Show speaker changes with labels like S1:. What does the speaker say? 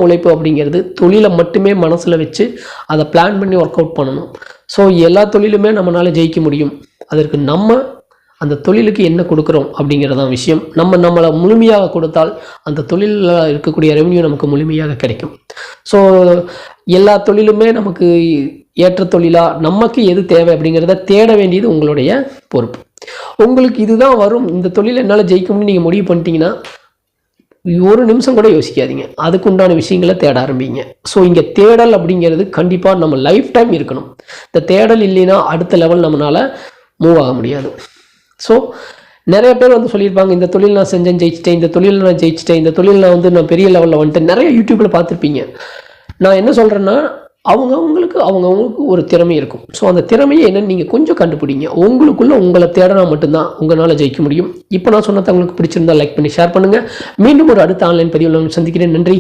S1: உழைப்பு அப்படிங்கிறது தொழிலை மட்டுமே மனசில் வச்சு அதை பிளான் பண்ணி ஒர்க் அவுட் பண்ணணும். ஸோ எல்லா தொழிலுமே நம்மளால் ஜெயிக்க முடியும். அதற்கு நம்ம அந்த தொழிலுக்கு என்ன கொடுக்குறோம் அப்படிங்கிறதான் விஷயம். நம்மளை முழுமையாக கொடுத்தால் அந்த தொழிலில் இருக்கக்கூடிய ரெவன்யூ நமக்கு முழுமையாக கிடைக்கும். ஸோ எல்லா தொழிலுமே நமக்கு ஏற்ற தொழிலாக நமக்கு எது தேவை அப்படிங்கிறத தேட வேண்டியது உங்களுடைய பொறுப்பு. உங்களுக்கு இதுதான் வரும், இந்த தொழில் என்னால் ஜெயிக்கும்னு நீங்கள் முடிவு பண்ணிட்டீங்கன்னா ஒரு நிமிஷம் கூட யோசிக்காதீங்க, அதுக்குண்டான விஷயங்களை தேட ஆரம்பிங்க. ஸோ இங்கே தேடல் அப்படிங்கிறது கண்டிப்பாக நம்ம லைஃப் டைம் இருக்கணும். இந்த தேடல் இல்லைன்னா அடுத்த லெவல் நம்மளால் மூவ் ஆக முடியாது. ஸோ நிறைய பேர் சொல்லியிருப்பாங்க, இந்த தொழில் நான் செஞ்சேன் ஜெயிச்சிட்டேன், இந்த தொழில் நான் ஜெயிச்சிட்டேன், இந்த தொழில் நான் பெரிய லெவலில் வந்துட்டேன். நிறைய யூடியூப்பில் பார்த்துருப்பீங்க. நான் என்ன சொல்கிறேன்னா, அவங்கவுங்களுக்கு ஒரு திறமை இருக்கும். ஸோ அந்த திறமையை என்னன்னு நீங்கள் கொஞ்சம் கண்டுபிடிங்க. உங்களுக்குள்ளே உங்களை தேடினா மட்டும்தான் உங்களால் ஜெயிக்க முடியும். இப்போ நான் சொன்னது உங்களுக்கு பிடிச்சிருந்தா லைக் பண்ணி ஷேர் பண்ணுங்கள். மீண்டும் ஒரு அடுத்த ஆன்லைன் பதிவில் சந்திக்கிறேன். நன்றி.